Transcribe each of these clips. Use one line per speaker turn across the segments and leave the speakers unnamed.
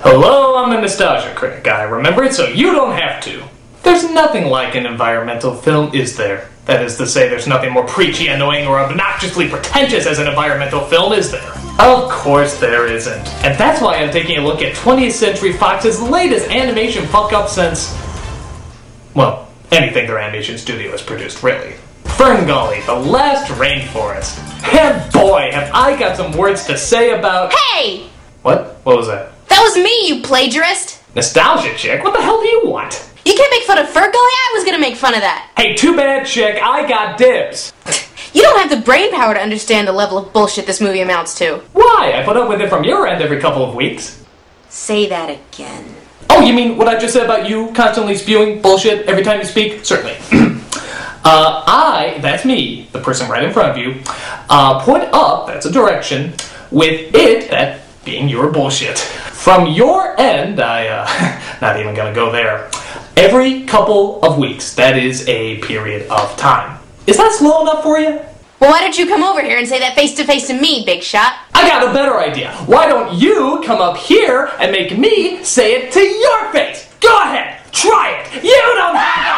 Hello, I'm the Nostalgia Critic guy. Remember it so you don't have to. There's nothing like an environmental film, is there? That is to say, there's nothing more preachy, annoying, or obnoxiously pretentious as an environmental film, is there? Of course there isn't. And that's why I'm taking a look at 20th Century Fox's latest animation fuck-up since... well, anything their animation studio has produced, really. FernGully, The Last Rainforest. And boy, have I got some words to say about...
Hey!
What? What was that?
That was me, you plagiarist!
Nostalgia chick? What the hell do you want?
You can't make fun of FernGully? I was gonna make fun of that.
Hey, too bad, chick. I got dibs.
You don't have the brain power to understand the level of bullshit this movie amounts to.
Why? I put up with it from your end every couple of weeks.
Say that again.
Oh, you mean what I just said about you constantly spewing bullshit every time you speak? Certainly. That's me, the person right in front of you, put up, that's a direction, with it, that being your bullshit. From your end, not even gonna go there. Every couple of weeks, that is a period of time. Is that slow enough for you?
Well, why don't you come over here and say that face-to-face to me, big shot?
I got a better idea. Why don't you come up here and make me say it to your face? Go ahead, try it. You don't have to.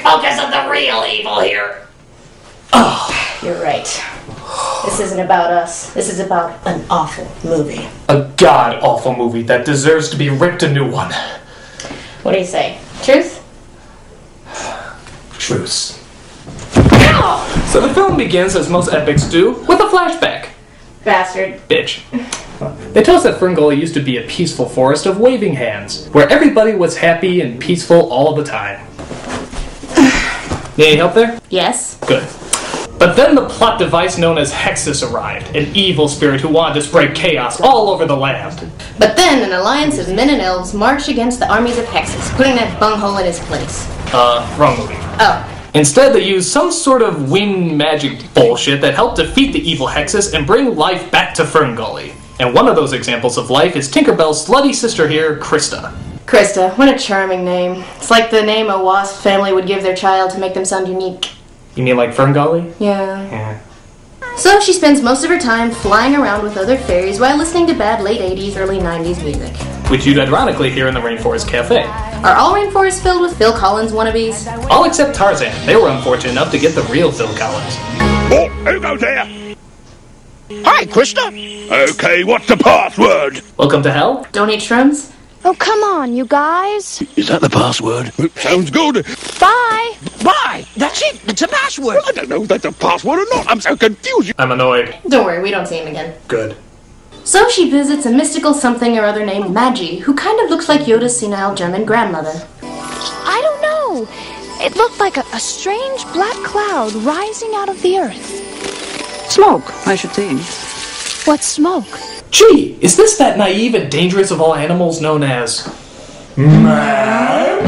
Focus of the real evil here.
Oh.
You're right. This isn't about us. This is about an awful movie.
A god-awful movie that deserves to be ripped a new one.
What do you say? Truth?
Truce. So the film begins, as most epics do, with a flashback.
Bastard.
Bitch. They tell us that FernGully used to be a peaceful forest of waving hands, where everybody was happy and peaceful all the time. Need any help there?
Yes.
Good. But then the plot device known as Hexus arrived, an evil spirit who wanted to spread chaos all over the land.
But then an alliance of men and elves marched against the armies of Hexus, putting that bunghole in his place.
Wrong movie.
Oh.
Instead, they used some sort of wind magic bullshit that helped defeat the evil Hexus and bring life back to FernGully. And one of those examples of life is Tinkerbell's slutty sister here, Krista.
Krista, what a charming name. It's like the name a wasp family would give their child to make them sound unique.
You mean like FernGully?
Yeah. So she spends most of her time flying around with other fairies while listening to bad late 80s, early 90s music.
Which you'd ironically hear in the Rainforest Cafe.
Are all rainforests filled with Phil Collins wannabes?
All except Tarzan. They were unfortunate enough to get the real Phil Collins.
Oh, who goes there? Hi, Krista. Okay, what's the password?
Welcome to hell?
Don't eat shrooms?
Oh, come on, you guys.
Is that the password? Sounds good.
Bye.
Bye. That's it. It's a password. I don't know if that's a password or not. I'm so confused.
I'm annoyed.
Don't worry, we don't see him again.
Good.
So she visits a mystical something or other named Magi, who kind of looks like Yoda's senile German grandmother.
I don't know. It looked like a strange black cloud rising out of the earth.
Smoke, I should think.
What smoke?
Gee, is this that naive and dangerous of all animals known as... man?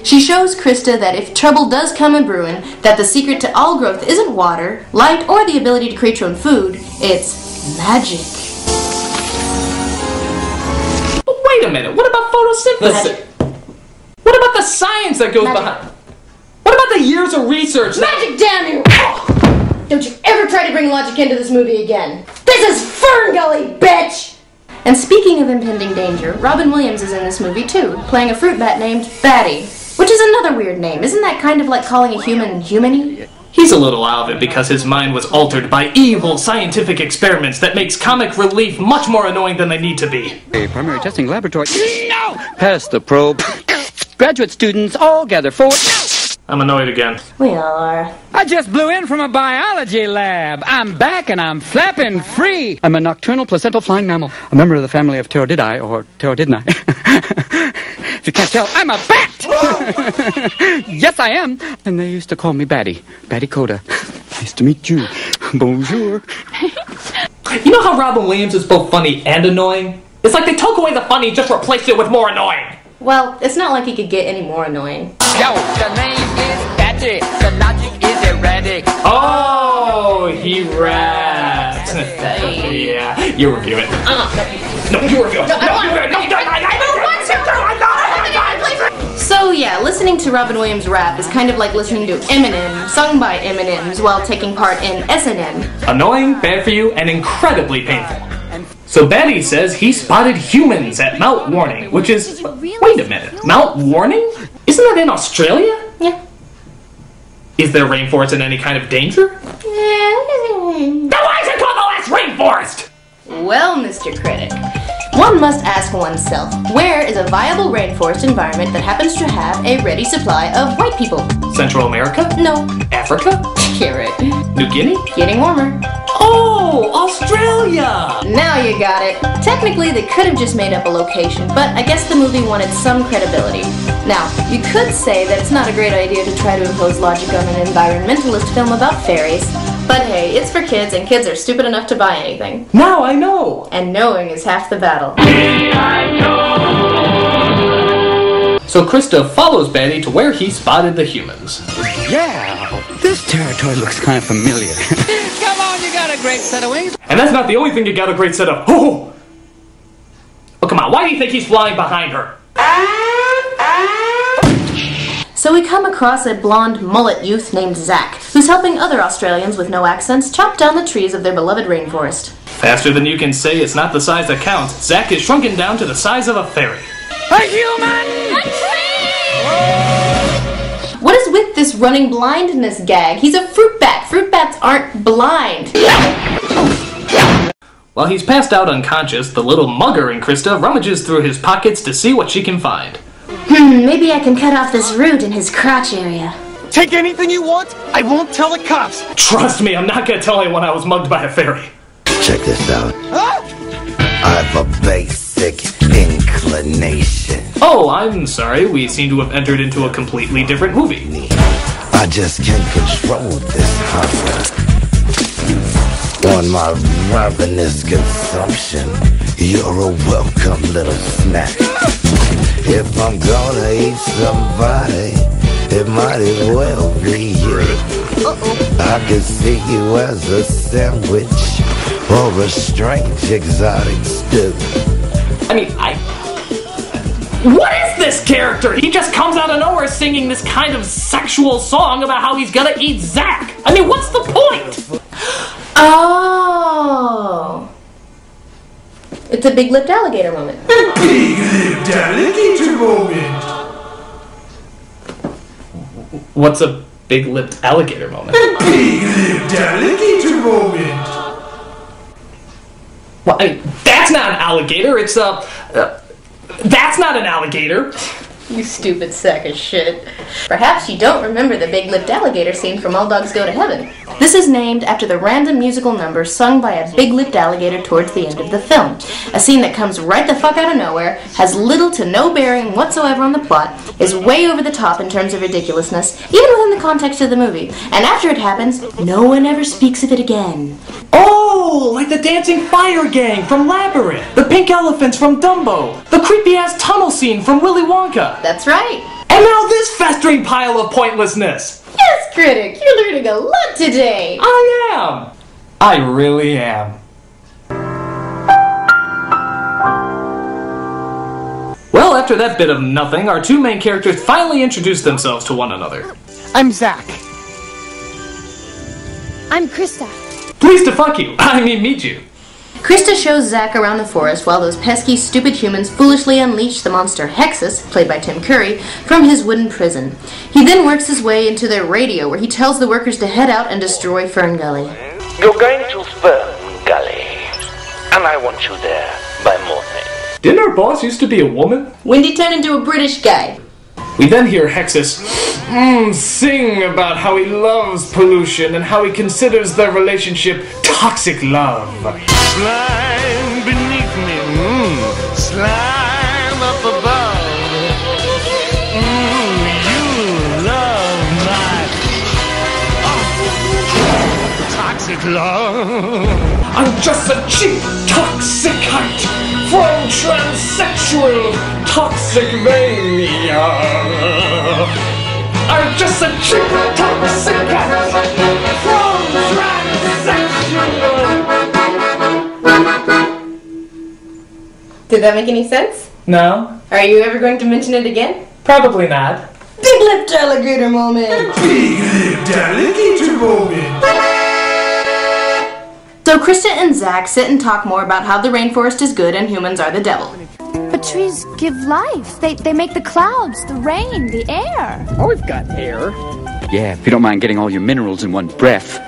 She shows Krista that if trouble does come a brewing, that the secret to all growth isn't water, light, or the ability to create your own food, it's magic.
But wait a minute, what about photosynthesis?
Magic.
What about the science that goes behind... What about the years of research that...
Magic, damn you! Don't you ever try to bring logic into this movie again. This is FernGully, bitch! And speaking of impending danger, Robin Williams is in this movie too, playing a fruit bat named Batty. Which is another weird name. Isn't that kind of like calling a human humany?
He's a little out of it because his mind was altered by evil scientific experiments that makes comic relief much more annoying than they need to be.
A primary testing laboratory.
No!
Pass the probe. Graduate students all gather forward.
I'm annoyed again.
We all are.
I just blew in from a biology lab. I'm back and I'm flapping free.
I'm a nocturnal placental flying mammal, a member of the family of Pterodiddae, or Pterodidnae. If you can't tell, I'm a bat! Yes, I am. And they used to call me Batty. Batty Coda. Nice to meet you. Bonjour.
You know how Robin Williams is both funny and annoying? It's like they took away the funny, just replaced it with more annoying.
Well, it's not like he could get any more annoying.
Yo, the name is Patrick. The logic is erratic.
Oh, he raps. Yeah, you review it. No, you review it.
So yeah, listening to Robin Williams rap is kind of like listening to Eminem, sung by Eminems, while taking part in S&M.
Annoying, bad for you, and incredibly painful. So Batty says he spotted humans at Mount Warning, which is... Wait a minute, Mount Warning? Isn't that in Australia?
Yeah.
Is their rainforest in any kind of danger? Then why is it called the last rainforest?
Well, Mr. Critic, one must ask oneself, where is a viable rainforest environment that happens to have a ready supply of white people?
Central America?
No.
Africa?
Carrot.
New Guinea?
Getting warmer.
Oh, Australia!
Now you got it. Technically, they could have just made up a location, but I guess the movie wanted some credibility. Now, you could say that it's not a great idea to try to impose logic on an environmentalist film about fairies, but hey, it's for kids, and kids are stupid enough to buy anything.
Now I know!
And knowing is half the battle.
So Krista follows Batty to where he spotted the humans.
Yeah, this territory looks kind of familiar.
Come on, you got a great set of wings.
And that's not the only thing you got a great set of. Oh! Oh, come on, why do you think he's flying behind her?
So we come across a blonde mullet youth named Zach, who's helping other Australians with no accents chop down the trees of their beloved rainforest.
Faster than you can say it's not the size that counts, Zach is shrunken down to the size of a fairy.
A human!
What is with this running blindness gag? He's a fruit bat. Fruit bats aren't blind.
While he's passed out unconscious, the little mugger in Krista rummages through his pockets to see what she can find.
Maybe I can cut off this root in his crotch area.
Take anything you want. I won't tell the cops.
Trust me, I'm not gonna tell anyone I was mugged by a fairy.
Check this out. I've a basic inclination.
Oh, I'm sorry, we seem to have entered into a completely different movie.
I just can't control this hunger. On my ravenous consumption, you're a welcome little snack. If I'm gonna eat somebody, it might as well be you. I could see you as a sandwich or a strange exotic stew.
I mean, what is this character? He just comes out of nowhere singing this kind of sexual song about how he's gonna eat Zach. I mean, what's the point?
Oh. It's a big-lipped alligator moment.
A big-lipped alligator moment.
What's a big-lipped alligator moment?
A big-lipped alligator moment.
Well, that's not an alligator, it's that's not an alligator.
You stupid sack of shit. Perhaps you don't remember the big-lipped alligator scene from All Dogs Go to Heaven. This is named after the random musical number sung by a big-lipped alligator towards the end of the film. A scene that comes right the fuck out of nowhere, has little to no bearing whatsoever on the plot, is way over the top in terms of ridiculousness, even within the context of the movie. And after it happens, no one ever speaks of it again.
Oh, like the Dancing Fire Gang from Labyrinth, the Pink Elephants from Dumbo, the creepy-ass tunnel scene from Willy Wonka.
That's right.
And now this festering pile of pointlessness.
Yes, Critic, you're learning a lot today.
I am. I really am. Well, after that bit of nothing, our two main characters finally introduce themselves to one another.
I'm Zach.
I'm Krista.
Pleased to fuck you. I mean, meet you.
Krista shows Zach around the forest while those pesky, stupid humans foolishly unleash the monster Hexus, played by Tim Curry, from his wooden prison. He then works his way into their radio, where he tells the workers to head out and destroy FernGully.
You're going to FernGully, and I want you there by morning.
Didn't our boss used to be a woman?
Wendy turned into a British guy.
We then hear Hexus sing about how he loves pollution and how he considers their relationship toxic love.
Slime beneath me, slime up above. You love my toxic love.
I'm just a cheap, toxic cunt from little toxic mania. I'm just a cheap toxic cat from transsexual.
Did that make any sense?
No.
Are you ever going to mention it again?
Probably not.
Big lipped alligator moment!
Big lipped alligator moment!
So Krista and Zach sit and talk more about how the rainforest is good and humans are the devil.
But trees give life. They make the clouds, the rain, the air.
Oh, we've got air. Yeah, if you don't mind getting all your minerals in one breath.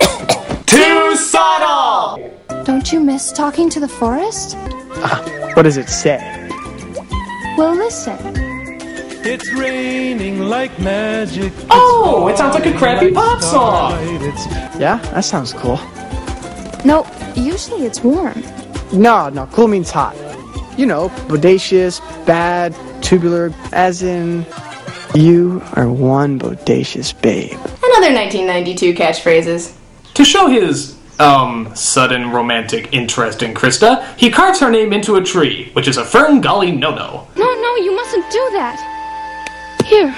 Too subtle!
Don't you miss talking to the forest?
What does it say?
Well, listen.
It's raining like magic.
Oh, it sounds like a crappy pop song.
Yeah, that sounds cool.
No, usually it's warm.
No, cool means hot. You know, bodacious, bad, tubular, as in, you are one bodacious babe.
Another 1992 catchphrases.
To show his, sudden romantic interest in Krista, he carves her name into a tree, which is a FernGully no-no.
No, you mustn't do that. Here.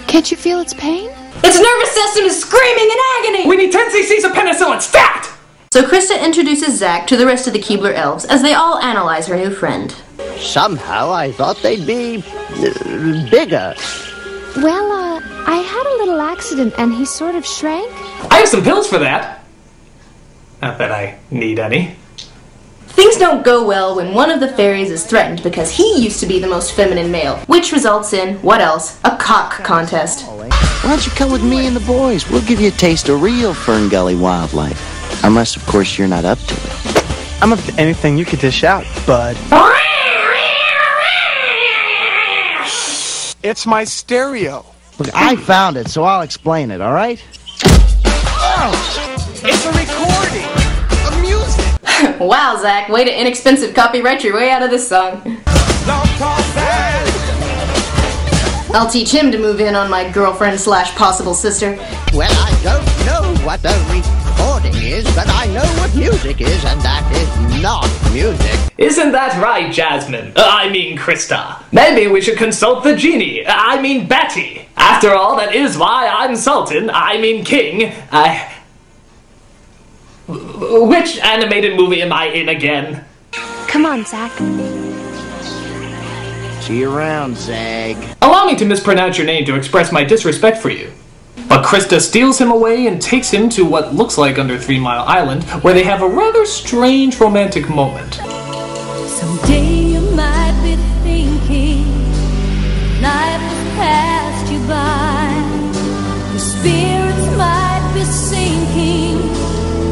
Can't you feel its pain?
Its nervous system is screaming in agony!
We need 10 cc's of penicillin, stat!
So Krista introduces Zach to the rest of the Keebler elves as they all analyze her new friend.
Somehow I thought they'd be bigger.
Well, I had a little accident and he sort of shrank.
I have some pills for that. Not that I need any.
Things don't go well when one of the fairies is threatened because he used to be the most feminine male, which results in, what else, a cock contest.
Why don't you come with me and the boys? We'll give you a taste of real FernGully wildlife. Unless, of course, you're not up to it.
I'm up to anything you could dish out, bud. It's my stereo.
Look, I found it, so I'll explain it, all right?
Oh, it's a recording of music.
Wow, Zach, way to inexpensive copyright your way out of this song. I'll teach him to move in on my girlfriend/possible sister.
Well, I don't know what a recording is, but I know what music is, and that is not music.
Isn't that right, Jasmine? I mean Krista. Maybe we should consult the genie. I mean Betty. After all, that is why I'm Sultan. I mean King. Which animated movie am I in again?
Come on, Zach.
See you around, Zag.
Allow me to mispronounce your name to express my disrespect for you. But Krista steals him away and takes him to what looks like under 3 Mile Island, where they have a rather strange romantic moment.
Someday you might be thinking life has passed you by. Your spirits might be sinking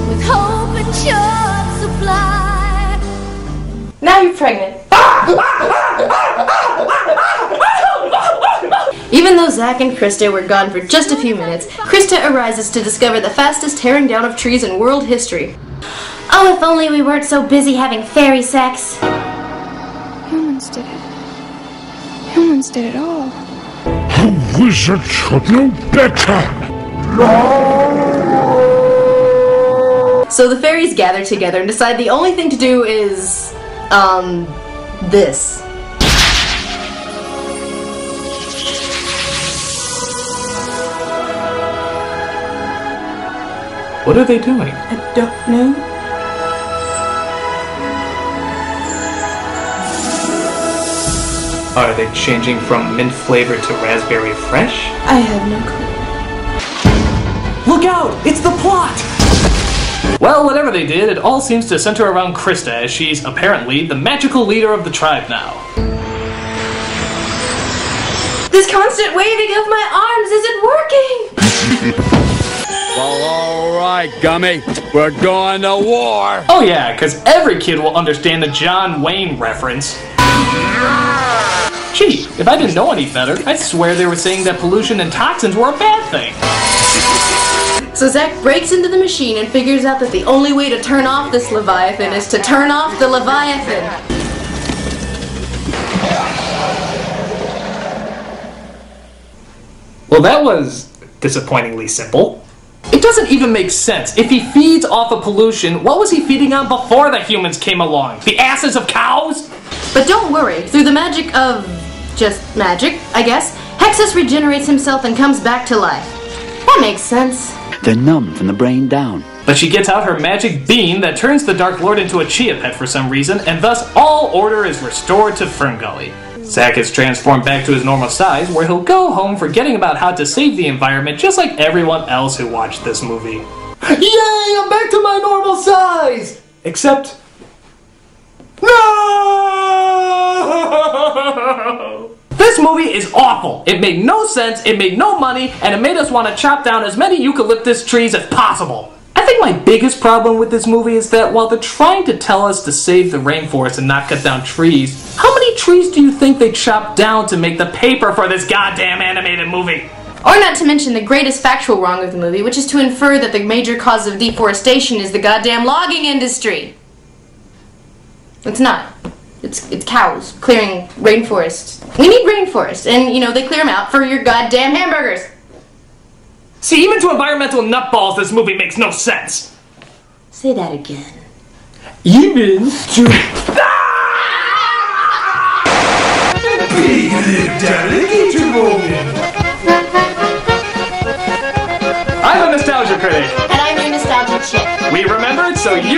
with hope and short supply.
Now you're pregnant. Even though Zach and Krista were gone for just a few minutes, Krista arises to discover the fastest tearing down of trees in world history.
Oh, if only we weren't so busy having fairy sex.
Humans did it. Humans did it all.
A wizard should know better.
So the fairies gather together and decide the only thing to do is, this.
What are they doing?
I don't know.
Are they changing from mint flavor to raspberry fresh?
I have no clue.
Look out! It's the plot! Well, whatever they did, it all seems to center around Krista, as she's apparently the magical leader of the tribe now.
This constant waving of my arms isn't working!
Well, all right, Gummy. We're going to war.
Oh yeah, because every kid will understand the John Wayne reference. Gee, if I didn't know any better, I'd swear they were saying that pollution and toxins were a bad thing.
So Zach breaks into the machine and figures out that the only way to turn off this Leviathan is to turn off the Leviathan.
Well, that was disappointingly simple. It doesn't even make sense. If he feeds off of pollution, what was he feeding on before the humans came along? The asses of cows?
But don't worry, through the magic of... just magic, I guess, Hexus regenerates himself and comes back to life. That makes sense.
They're numb from the brain down.
But she gets out her magic bean that turns the Dark Lord into a chia pet for some reason, and thus all order is restored to FernGully. Zack is transformed back to his normal size, where he'll go home forgetting about how to save the environment just like everyone else who watched this movie. Yay! I'm back to my normal size! Except... no! This movie is awful. It made no sense, it made no money, and it made us want to chop down as many eucalyptus trees as possible. I think my biggest problem with this movie is that while they're trying to tell us to save the rainforest and not cut down trees, how many trees do you think they chopped down to make the paper for this goddamn animated movie?
Or not to mention the greatest factual wrong of the movie, which is to infer that the major cause of deforestation is the goddamn logging industry. It's not. It's cows clearing rainforests. We need rainforests, and, you know, they clear them out for your goddamn hamburgers.
See, even to environmental nutballs, this movie makes no sense.
Say that again.
Even to...
Big lip alligator moment.
I'm a nostalgia critic.
And I'm your nostalgia chick.
We remembered so you